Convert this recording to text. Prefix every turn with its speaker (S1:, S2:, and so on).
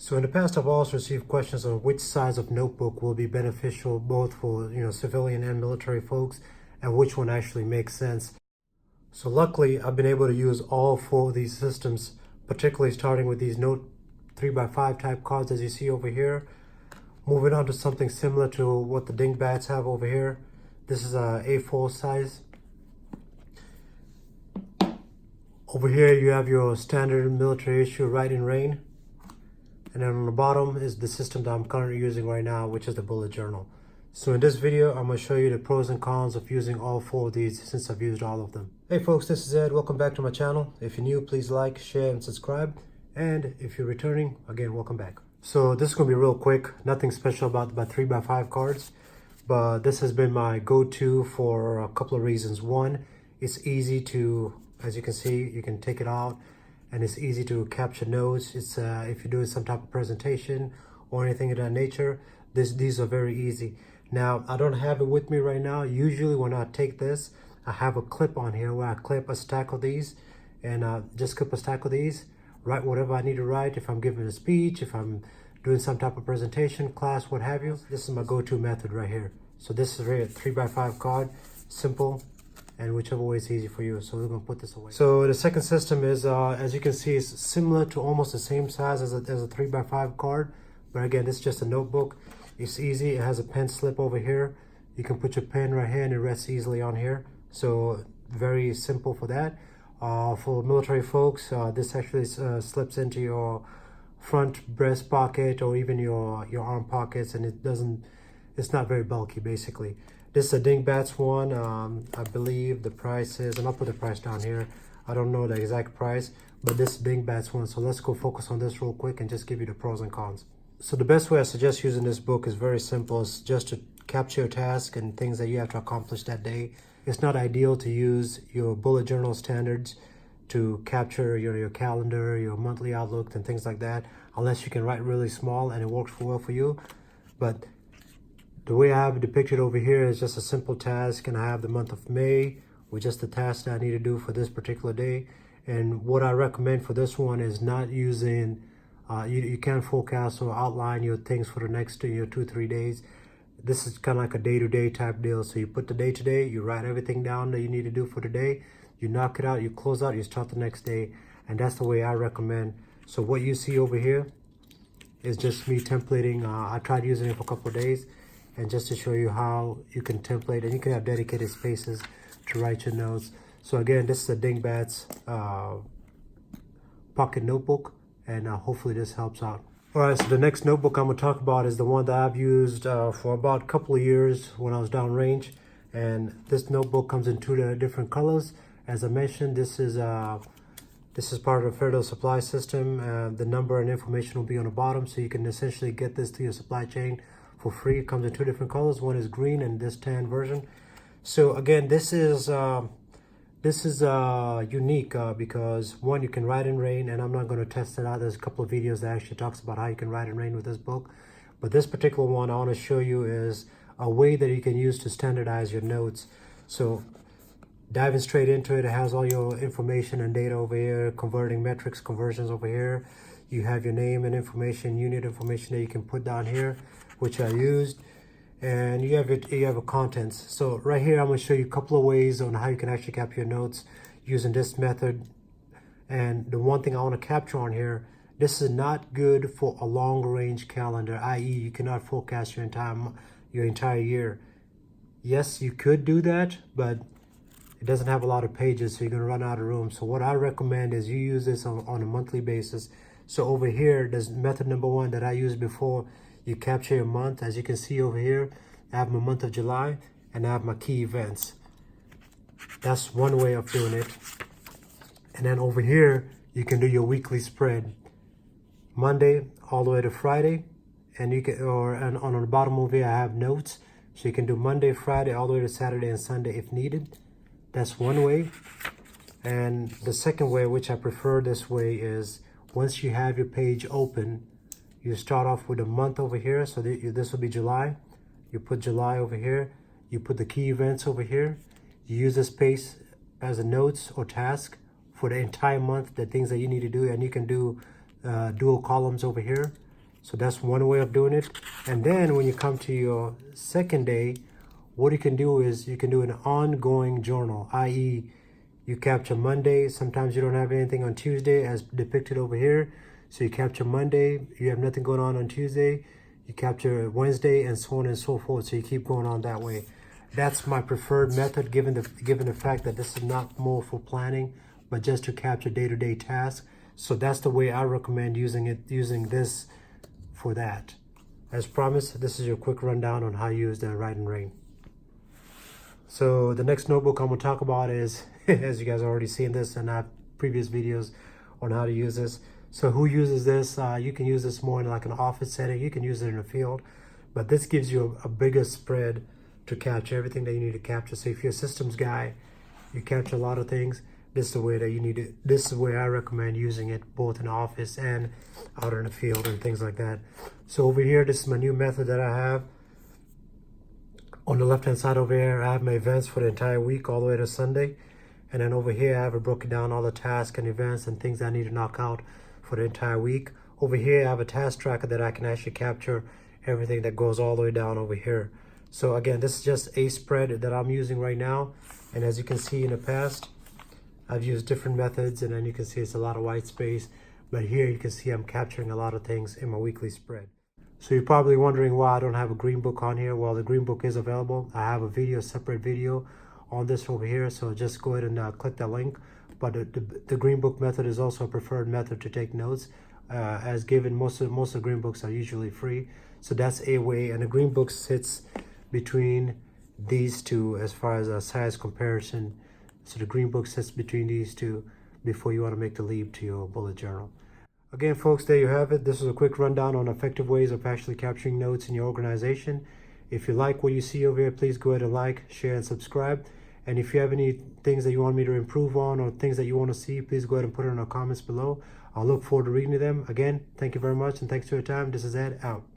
S1: So in the past, I've also received questions on which size of notebook will be beneficial both for civilian and military folks, and which one actually makes sense. So luckily, I've been able to use all four of these systems, particularly starting with these Note 3x5 type cards as you see over here. Moving on to something similar to what the Dingbats have over here. This is a A4 size. Over here you have your standard military issue Write in Rain. And then on the bottom is the system that I'm currently using right now, which is the bullet journal. So in this video, I'm going to show you the pros and cons of using all four of these since I've used all of them. Hey folks, this is Ed. Welcome back to my channel. If you're new, please like, share, and subscribe. And if you're returning, again, welcome back. So this is going to be real quick. Nothing special about my 3x5 cards. But this has been my go-to for a couple of reasons. One, it's easy to, as you can see, you can take it out. And it's easy to capture notes. It's if you're doing some type of presentation or anything of that nature, these are very easy. Now, I don't have it with me right now. Usually when I take this, I have a clip on here where I clip a stack of these and just clip a stack of these, write whatever I need to write. If I'm giving a speech, if I'm doing some type of presentation, class, what have you, this is my go-to method right here. So this is a 3x5 card, simple, and whichever way is easy for you. So we're gonna put this away. So the second system is, as you can see, it's similar to almost the same size as a 3x5 card. But again, this is just a notebook. It's easy, it has a pen slip over here. You can put your pen right here and it rests easily on here. So very simple for that. For military folks, this actually slips into your front breast pocket or even your arm pockets, and it's not very bulky basically. This is a Dingbats one. I believe the price is, and I'll put the price down here. I don't know the exact price, but this Dingbats one. So let's go focus on this real quick and just give you the pros and cons. So the best way I suggest using this book is very simple. It's just to capture a task and things that you have to accomplish that day. It's not ideal to use your bullet journal standards to capture your calendar, your monthly outlook, and things like that, unless you can write really small and it works well for you. But the way I have it depicted over here is just a simple task, and I have the month of May with just the task that I need to do for this particular day. And what I recommend for this one is not using, you can't forecast or outline your things for the next 2-3 days. This is kind of like a day-to-day type deal. So you put the day to day, you write everything down that you need to do for the day, you knock it out, you close out, you start the next day. And that's the way I recommend. So what you see over here is just me templating. I tried using it for a couple of days. And just to show you how you can template, and you can have dedicated spaces to write your notes. So again, this is a Dingbats pocket notebook, and hopefully this helps out. All right, so the next notebook I'm gonna talk about is the one that I've used for about a couple of years when I was downrange. And this notebook comes in two different colors. As I mentioned, this is part of the Federal Supply System. The number and information will be on the bottom, so you can essentially get this to your supply chain for free. It comes in two different colors. One is green and this tan version. So again, this is unique because one, you can write in rain, and I'm not going to test it out. There's a couple of videos that actually talks about how you can write in rain with this book. But this particular one I want to show you is a way that you can use to standardize your notes. So diving straight into it, it has all your information and data over here, converting metrics, conversions over here. You have your name and information, unit information that you can put down here, which I used, and you have a contents. So right here, I'm going to show you a couple of ways on how you can actually capture your notes using this method. And the one thing I want to capture on here, this is not good for a long range calendar, i.e. you cannot forecast your entire year. Yes, you could do that, but it doesn't have a lot of pages, so you're going to run out of room. So what I recommend is you use this on a monthly basis. So over here, there's method number one that I used before. You capture your month. As you can see over here, I have my month of July and I have my key events. That's one way of doing it. And then over here, you can do your weekly spread, Monday all the way to Friday. And you can, and on the bottom over here, I have notes. So you can do Monday, Friday, all the way to Saturday and Sunday if needed. That's one way. And the second way, which I prefer this way, is once you have your page open, you start off with a month over here. So this will be July. You put July over here. You put the key events over here. You use this space as a notes or task for the entire month, the things that you need to do. And you can do dual columns over here. So that's one way of doing it. And then when you come to your second day, what you can do is you can do an ongoing journal, i.e. you capture Monday. Sometimes you don't have anything on Tuesday as depicted over here. So you capture Monday, you have nothing going on Tuesday, you capture Wednesday, and so on and so forth. So you keep going on that way. That's my preferred method, given the fact that this is not more for planning, but just to capture day-to-day tasks. So that's the way I recommend using this for that. As promised, this is your quick rundown on how to use the Write in Rain. So the next notebook I'm going to talk about is, as you guys already seen this in our previous videos on how to use this. So who uses this? You can use this more in like an office setting. You can use it in a field, but this gives you a bigger spread to capture everything that you need to capture. So if you're a systems guy, you capture a lot of things. This is the way that you need to. This is where I recommend using it, both in the office and out in the field and things like that. So over here, this is my new method that I have. On the left hand side over here, I have my events for the entire week all the way to Sunday. And then over here, I have it broken down all the tasks and events and things I need to knock out for the entire week. Over here, I have a task tracker that I can actually capture everything that goes all the way down over here. So again, this is just a spread that I'm using right now. And as you can see in the past, I've used different methods, and then you can see it's a lot of white space. But here you can see I'm capturing a lot of things in my weekly spread. So you're probably wondering why I don't have a green book on here. Well, the green book is available. I have a separate video on this over here. So just go ahead and click that link. But the green book method is also a preferred method to take notes. As given, most of the green books are usually free. So that's a way, and the green book sits between these two as far as a size comparison. So the green book sits between these two before you want to make the leap to your bullet journal. Again, folks, there you have it. This is a quick rundown on effective ways of actually capturing notes in your organization. If you like what you see over here, please go ahead and like, share, and subscribe. And if you have any things that you want me to improve on or things that you want to see, please go ahead and put it in the comments below. I'll look forward to reading them. Again, thank you very much, and thanks for your time. This is Ed, out.